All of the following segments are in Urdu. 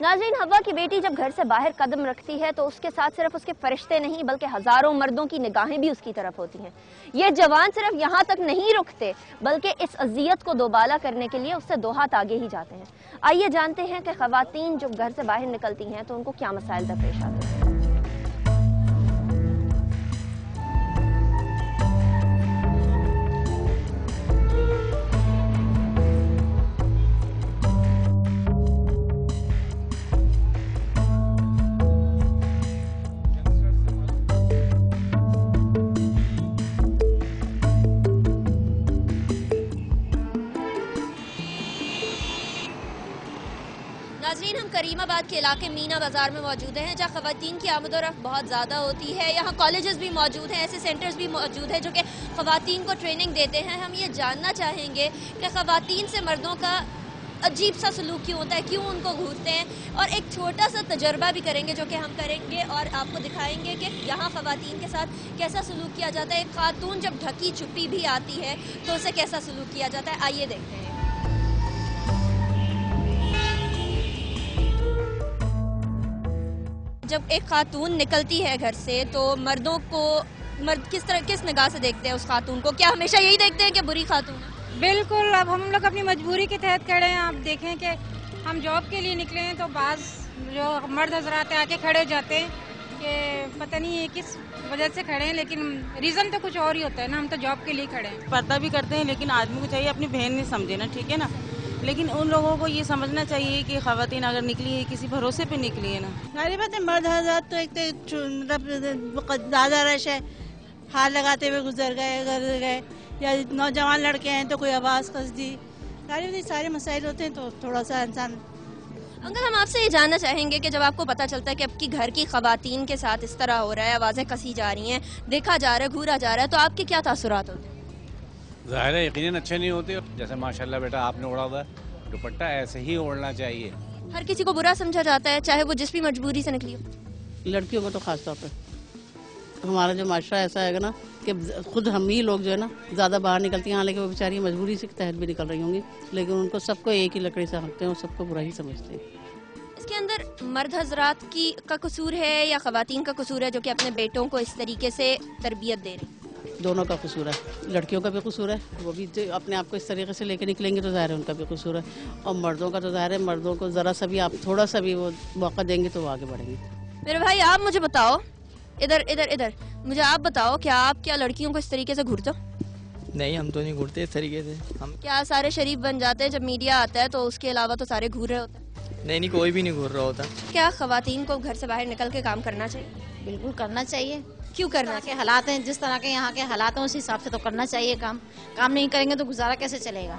ناظرین، ہوا کی بیٹی جب گھر سے باہر قدم رکھتی ہے تو اس کے ساتھ صرف اس کے فرشتے نہیں بلکہ ہزاروں مردوں کی نگاہیں بھی اس کی طرف ہوتی ہیں۔ یہ جوان صرف یہاں تک نہیں رکتے بلکہ اس اذیت کو دوبالا کرنے کے لیے اس سے 2 ہاتھ آگے ہی جاتے ہیں۔ آئیے جانتے ہیں کہ خواتین جب گھر سے باہر نکلتی ہیں تو ان کو کیا مسائل درپیش آتے ہیں۔ ناظرین، ہم کریم آباد کے علاقے مینا بازار میں موجود ہیں جہاں خواتین کی آمد و رفت بہت زیادہ ہوتی ہے۔ یہاں کالجز بھی موجود ہیں، ایسے سینٹرز بھی موجود ہیں جو کہ خواتین کو ٹریننگ دیتے ہیں۔ ہم یہ جاننا چاہیں گے کہ خواتین سے مردوں کا عجیب سا سلوک کیوں ہوتا ہے، کیوں ان کو گھورتے ہیں، اور ایک چھوٹا سا تجربہ بھی کریں گے جو کہ ہم کریں گے اور آپ کو دکھائیں گے کہ یہاں خواتین کے ساتھ کیسا سلوک کیا جاتا ہے۔ ایک خاتون جب ڈھکی چھپی بھی آتی ہے تو اسے کیسا سلوک کیا جاتا ہے، آئیے دیکھتے ہیں۔ جب ایک خاتون نکلتی ہے گھر سے تو مرد کس نگاہ سے دیکھتے ہیں اس خاتون کو؟ کیا ہمیشہ یہی دیکھتے ہیں کہ بری خاتون ہے؟ بالکل، اب ہم لوگ اپنی مجبوری کے تحت کھڑے ہیں۔ آپ دیکھیں کہ ہم جاب کے لیے نکلے ہیں تو بعض جو مرد حضرات آ کے کھڑے ہو جاتے ہیں کہ پتہ نہیں یہ کس وجہ سے کھڑے ہیں، لیکن ریزن تو کچھ اور ہی ہوتا ہے نا، ہم تو جاب کے لیے کھڑے ہیں۔ پردہ بھی کرتے ہیں لیکن آدمی کو چاہیے اپنی بہن نہیں سمجھے نا، ٹھیک ہے نا، لیکن ان لوگوں کو یہ سمجھنا چاہیے کہ خواتین اگر نکلی ہے کسی بھروسے پہ نکلی ہے نا۔ ظاہر بات ہے مرد حضرات تو ایک مطلب زیادہ رش ہے، ہاتھ لگاتے ہوئے گزر گئے، یا نوجوان لڑکے ہیں تو کوئی آواز کس دی، سارے مسائل ہوتے ہیں تو تھوڑا سا انسان۔ انکل، ہم آپ سے یہ جاننا چاہیں گے کہ جب آپ کو پتہ چلتا ہے کہ اب کی گھر کی خواتین کے ساتھ اس طرح ہو رہا ہے، آوازیں کسی جا رہی ہیں، دیکھا جا رہا ہے، گھورا جا رہا ہے، تو آپ کے کیا تاثرات ہوتے ہیں؟ ظاہر ہے یقیناً اچھے نہیں ہوتے۔ جیسے ماشاءاللہ بیٹا آپ نے اوڑا ہوا ہے دوپٹہ، ایسے ہی اوڑھنا چاہیے۔ ہر کسی کو برا سمجھا جاتا ہے چاہے وہ جس بھی مجبوری سے نکلی ہو۔ لڑکیوں کو تو خاص طور پہ ہمارا جو معاشرہ ایسا ہے نا کہ خود ہم ہی لوگ جو ہے نا زیادہ باہر نکلتی ہیں، حالانکہ وہ بیچاری مجبوری سے تحت بھی نکل رہی ہوں گی، لیکن ان کو سب کو ایک ہی لکڑی سے ہنکتے ہیں اور سب کو برا ہی سمجھتے ہیں۔ اس کے اندر مرد حضرات کا قصور ہے یا خواتین کا قصور ہے جو کہ اپنے بیٹوں کو اس طریقے سے تربیت دے رہی ہیں؟ دونوں کا قصور ہے، لڑکیوں کا بھی قصور ہے، وہ بھی اپنے آپ کو اس طریقے سے لے کے نکلیں گے تو ظاہر ہے ان کا بھی قصور ہے، اور مردوں کا تو ظاہر ہے مردوں کو ذرا سا بھی آپ تھوڑا سا بھی وہ موقع دیں گے تو وہ آگے بڑھیں گے۔ میرے بھائی، آپ مجھے بتاؤ، ادھر مجھے آپ بتاؤ، کیا لڑکیوں کو اس طریقے سے گھورتے ہو؟ نہیں، ہم تو نہیں گھورتے اس طریقے سے۔ کیا سارے شریف بن جاتے ہیں جب میڈیا آتا ہے تو اس کے علاوہ تو سارے گھور رہے ہوتے ہیں؟ نہیں، کوئی بھی نہیں گھور رہا ہوتا۔ کیا خواتین کو گھر سے باہر نکل کے کام کرنا چاہیے؟ بالکل کرنا چاہیے۔ کیوں کرنا کے حالات ہیں، جس طرح کے یہاں کے حالات ہیں اس حساب سے تو کرنا چاہیے کام نہیں کریں گے تو گزارا کیسے چلے گا؟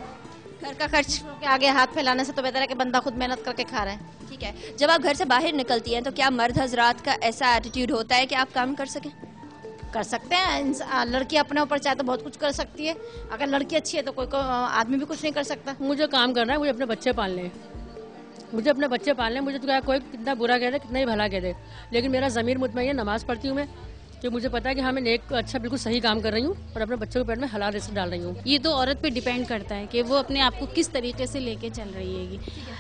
گھر کا خرچ کے آگے ہاتھ پھیلانے سے تو بہتر ہے کہ بندہ خود محنت کر کے کھا رہا ہے۔ ٹھیک ہے، جب آپ گھر سے باہر نکلتی ہیں تو کیا مرد حضرات کا ایسا ایٹیٹیوڈ ہوتا ہے کہ آپ کام کر سکیں؟ کر سکتے ہیں، لڑکی اپنے اوپر چاہے تو بہت کچھ کر سکتی ہے، اگر لڑکی اچھی ہے تو کوئی آدمی بھی کچھ نہیں کر سکتا۔ مجھے کام کرنا ہے، مجھے اپنے بچے پالنے ہیں، مجھے تو کوئی کتنا برا کہہ دے کتنا ہی بھلا کہہ دے، لیکن میرا ضمیر مطمئن ہے، نماز پڑھتی ہوں میں کہ مجھے پتا ہے کہ ہاں میں نیک اچھا بالکل صحیح کام کر رہی ہوں اور اپنے بچوں کے پیٹ میں حلال رزق ڈال رہی ہوں۔ یہ تو عورت پہ ڈیپینڈ کرتا ہے کہ وہ اپنے آپ کو کس طریقے سے لے کے چل رہی ہے گی۔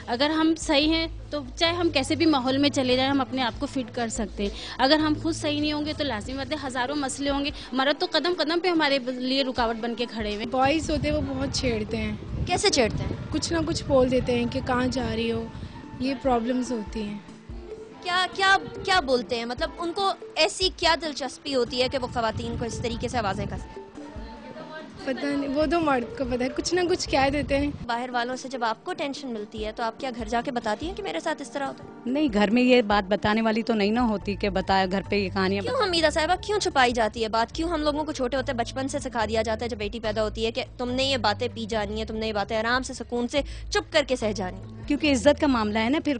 اگر ہم صحیح ہیں تو چاہے ہم کیسے بھی ماحول میں چلے جائیں ہم اپنے آپ کو فٹ کر سکتے ہیں، اگر ہم خود صحیح نہیں ہوں گے تو لازمی بات ہے ہزاروں مسئلے ہوں گے، مرد تو قدم قدم پہ ہمارے لیے رکاوٹ بن کے کھڑے ہوئے۔ بوائز ہوتے ہیں وہ بہت چھیڑتے ہیں۔ کیسے چھیڑتے ہیں؟ کچھ نہ کچھ بول دیتے ہیں کہ کہاں جا رہی ہو، یہ پرابلمز ہوتی ہیں۔ کیا بولتے ہیں؟ مطلب ان کو ایسی کیا دلچسپی ہوتی ہے کہ وہ خواتین کو اس طریقے سے آوازیں کرتے ہیں؟ پتہ نہیں، وہ تو مرد کو پتہ ہے، کچھ نہ کچھ کہہ دیتے ہیں۔ باہر والوں سے جب آپ کو ٹینشن ملتی ہے تو آپ کیا گھر جا کے بتاتی ہیں کہ میرے ساتھ اس طرح ہوتا ہے؟ نہیں، گھر میں یہ بات بتانے والی تو نہیں نہ ہوتی کہ بتایا گھر پہ یہ کہانیاں۔ کیوں حمیدہ صاحبہ، کیوں چھپائی جاتی ہے بات؟ کیوں ہم لوگوں کو چھوٹے ہوتے بچپن سے سکھا دیا جاتا ہے جب بیٹی پیدا ہوتی ہے کہ تم نے یہ باتیں پی جانی ہے، تم نے یہ باتیں آرام سے سکون سے چپ کر کے سہ جانی؟ کیونکہ عزت کا معاملہ ہے نا، پھر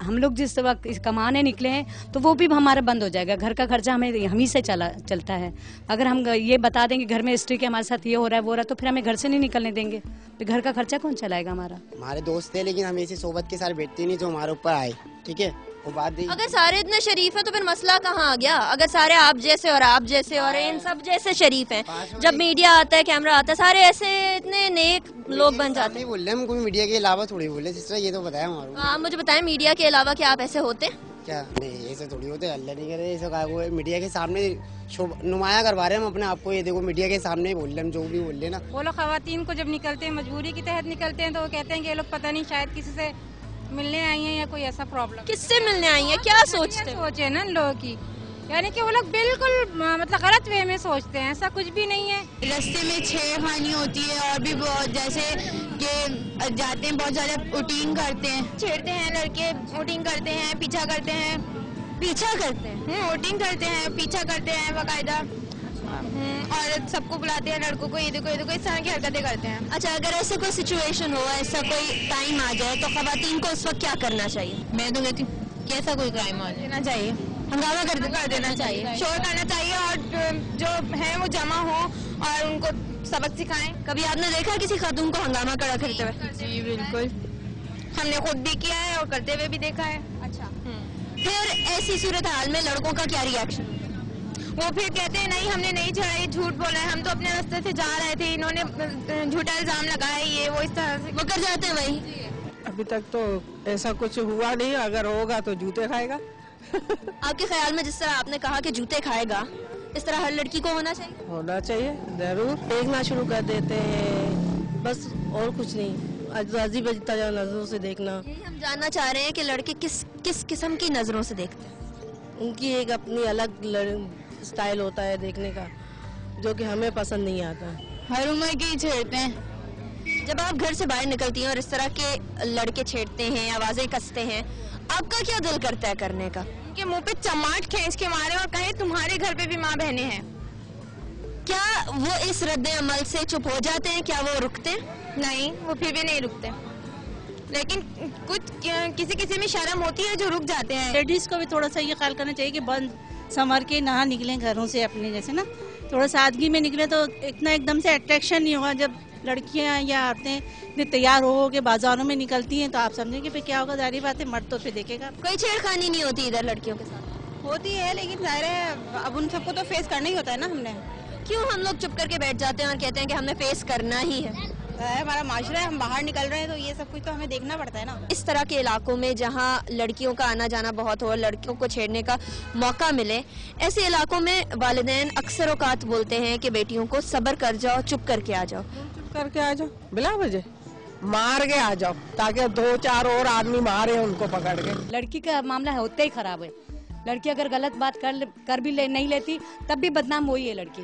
ہم لوگ جس وقت کمانے نکلے ہیں تو وہ بھی ہمارا بند ہو جائے گا، گھر کا خرچہ ہمیں سے چلتا ہے۔ اگر ہم یہ بتا دیں کہ گھر میں اسٹری کے ہمارے ساتھ یہ ہو رہا ہے وہ رہا ہے تو پھر ہمیں گھر سے نہیں نکلنے دیں گے، تو گھر کا خرچہ کون چلائے گا ہمارا؟ ہمارے دوست ہیں لیکن ہم ایسی صحبت کے ساتھ بیٹھتے نہیں جو ہمارے اوپر آئے، ٹھیک ہے، وہ بات نہیں. اگر سارے اتنے شریف ہیں تو پھر مسئلہ کہاں آ گیا؟ اگر سارے آپ جیسے اور آپ جیسے اور ان سب جیسے شریف ہیں، جب میڈیا آتا ہے، کیمرہ آتا ہے، سارے ایسے اتنے نیک لوگ بن جاتے ہیں. بول رہے ہم کوئی میڈیا کے علاوہ تھوڑی بول رہے سسٹر، یہ تو بتایا ہمارے. آپ مجھے بتائیں میڈیا کے علاوہ کیا آپ ایسے ہوتے ہیں؟ کیا نہیں، ایسے تھوڑی ہوتے، اللہ نہیں کرے. ایسا کہا وہ میڈیا کے سامنے نمایاں کروا رہے ہیں ہم اپنے آپ کو. یہ دیکھو میڈیا کے سامنے ہی بول رہے ہیں ہم، جو بھی بول رہے ہیں نا. وہ لوگ خواتین کو جب نکلتے ہیں مجبوری کے تحت نکلتے ہیں تو وہ کہتے ہیں کہ یہ لوگ پتہ نہیں شاید کسی سے ملنے آئی ہیں یا کوئی ایسا پرابلم. کس سے ملنے آئی ہیں؟ کیا سوچتے سوچے نا ان لوگوں کی، یعنی کہ وہ لوگ بالکل مطلب غلط وے میں سوچتے ہیں. ایسا کچھ بھی نہیں ہے. رستے میں چھیڑ خانی ہوتی ہے اور بھی بہت، جیسے کہ جاتے ہیں بہت زیادہ اوٹنگ کرتے ہیں، چھیڑتے ہیں لڑکے، اوٹنگ کرتے ہیں، پیچھا کرتے ہیں اوٹنگ کرتے ہیں، پیچھا کرتے ہیں باقاعدہ، اور سب کو بلاتے ہیں لڑکوں کو، یہ دیکھو اس طرح کی حرکتیں کرتے ہیں. اچھا، اگر ایسے کوئی سچویشن ہو، ایسا کوئی ٹائم آ جائے تو خواتین کو اس وقت کیا کرنا چاہیے؟ میں تو کہتی ہوں کہ ایسا کوئی کرائم آ دینا چاہیے، ہنگامہ کر دینا چاہیے، شور کرنا چاہیے، اور جو ہیں وہ جمع ہوں اور ان کو سبق سکھائیں. کبھی آپ نے دیکھا کسی خاتون کو ہنگامہ کرتے ہوئے؟ جی بالکل، ہم نے خود بھی کیا ہے اور کرتے ہوئے بھی دیکھا ہے. اچھا، پھر ایسی صورتحال میں لڑکوں کا کیا ری ایکشن؟ وہ پھر کہتے ہیں نہیں ہم نے نہیں چڑھائی، جھوٹ بولا ہے، ہم تو اپنے راستے سے جا رہے تھے، انہوں نے جھوٹا الزام لگایا، یہ وہ اس طرح سے وہ کر جاتے ہیں. وہی ابھی تک تو ایسا کچھ ہوا نہیں، اگر ہوگا تو جوتے کھائے گا. آپ کے خیال میں جس طرح آپ نے کہا کہ جوتے کھائے گا، اس طرح ہر لڑکی کو ہونا چاہیے ضرور. دیکھنا شروع کر دیتے ہیں بس، اور کچھ نہیں. عجیب نظروں سے دیکھنا. ہم جاننا چاہ رہے ہیں کہ لڑکے کس قسم کی نظروں سے دیکھتے ہیں؟ ان کی ایک اپنی الگ اسٹائل ہوتا ہے دیکھنے کا، جو کہ ہمیں پسند نہیں آتا. ہر عمر کے ہی چھیڑتے ہیں. جب آپ گھر سے باہر نکلتی ہیں اور اس طرح کے لڑکے چھیڑتے ہیں، آوازیں کستے ہیں، آپ کا کیا دل کرتا ہے کرنے کا؟ ان کے منہ پہ چماٹ کھینچ کے مارے اور کہیں تمہارے گھر پہ بھی ماں بہنیں ہیں. کیا وہ اس رد عمل سے چپ ہو جاتے ہیں؟ کیا وہ رکتے ہیں؟ نہیں، وہ پھر بھی نہیں رکتے، لیکن کچھ کسی میں شرم ہوتی ہے جو رک جاتے ہیں. لیڈیز کو بھی تھوڑا سا یہ خیال کرنا چاہیے کہ بند سنور کے نہ نکلیں گھروں سے اپنے، جیسے نا تھوڑا سادگی میں نکلیں تو اتنا ایک دم سے اٹریکشن نہیں ہوگا. جب لڑکیاں یا عورتیں اتنے تیار ہو کے بازاروں میں نکلتی ہیں تو آپ سمجھیں کہ پھر کیا ہوگا. ظاہری بات ہے مرد تو پھر دیکھے گا. کوئی چھیڑخانی نہیں ہوتی ادھر لڑکیوں کے ساتھ؟ ہوتی ہے، لیکن ظاہر ہے اب ان سب کو تو فیس کرنا ہی ہوتا ہے نا. ہم نے کیوں ہم لوگ چپ کر کے بیٹھ جاتے ہیں اور کہتے ہیں کہ ہم نے فیس کرنا ہی ہے؟ ہمارا معاشرہ ہے، ہم باہر نکل رہے ہیں تو یہ سب کچھ تو ہمیں دیکھنا پڑتا ہے نا. اس طرح کے علاقوں میں جہاں لڑکیوں کا آنا جانا بہت ہو، لڑکیوں کو چھیڑنے کا موقع ملے، ایسے علاقوں میں والدین اکثر اوقات بولتے ہیں کہ بیٹیوں کو صبر کر جاؤ، چپ کر کے آ جاؤ. چپ کر کے آ جاؤ، بلا وجہ مار کے آ جاؤ، تاکہ 2-4 اور آدمی مارے ان کو پکڑ کے. لڑکی کا معاملہ ہوتا ہی خراب ہے. لڑکی اگر غلط بات کر بھی نہیں لیتی تب بھی بدنام وہی ہے. لڑکی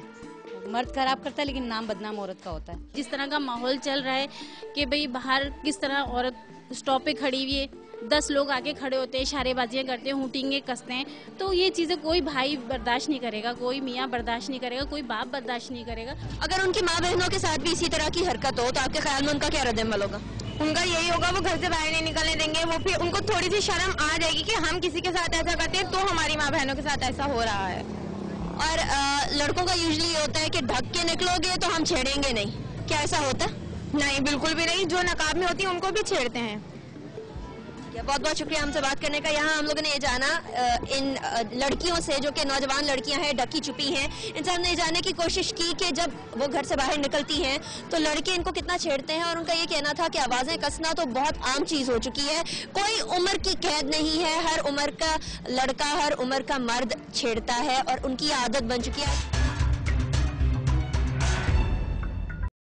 مرد خراب کرتا ہے لیکن نام بدنام عورت کا ہوتا ہے. جس طرح کا ماحول چل رہا ہے کہ بھئی باہر کس طرح عورت اسٹاپ پہ کھڑی ہوئی ہے، 10 لوگ آگے کھڑے ہوتے ہیں، اشارے بازیاں کرتے ہیں، ہوٹنگیں کستے ہیں، تو یہ چیزیں کوئی بھائی برداشت نہیں کرے گا، کوئی میاں برداشت نہیں کرے گا، کوئی باپ برداشت نہیں کرے گا. اگر ان کی ماں بہنوں کے ساتھ بھی اسی طرح کی حرکت ہو تو آپ کے خیال میں ان کا کیا رد عمل ہوگا؟ ان کا یہی ہوگا، وہ گھر سے باہر نہیں نکلنے دیں گے. وہ پھر ان کو تھوڑی سی شرم آ جائے گی کہ ہم کسی کے ساتھ ایسا کرتے ہیں تو ہماری ماں بہنوں کے ساتھ ایسا ہو رہا ہے. اور لڑکوں کا یوزلی یہ ہوتا ہے کہ ڈھک کے نکلو گے تو ہم چھیڑیں گے نہیں. کیا ایسا ہوتا ہے؟ نہیں، بالکل بھی نہیں. جو نقاب میں ہوتی ہیں ان کو بھی چھیڑتے ہیں. بہت بہت شکریہ ہم سے بات کرنے کا. یہاں ہم لوگوں نے یہ جانا ان لڑکیوں سے جو کہ نوجوان لڑکیاں ہیں، ڈھکی چھپی ہیں، ان سے ہم نے یہ جاننے کی کوشش کی کہ جب وہ گھر سے باہر نکلتی ہیں تو لڑکے ان کو کتنا چھیڑتے ہیں. اور ان کا یہ کہنا تھا کہ آوازیں کسنا تو بہت عام چیز ہو چکی ہے، کوئی عمر کی قید نہیں ہے، ہر عمر کا لڑکا، ہر عمر کا مرد چھیڑتا ہے اور ان کی عادت بن چکی ہے.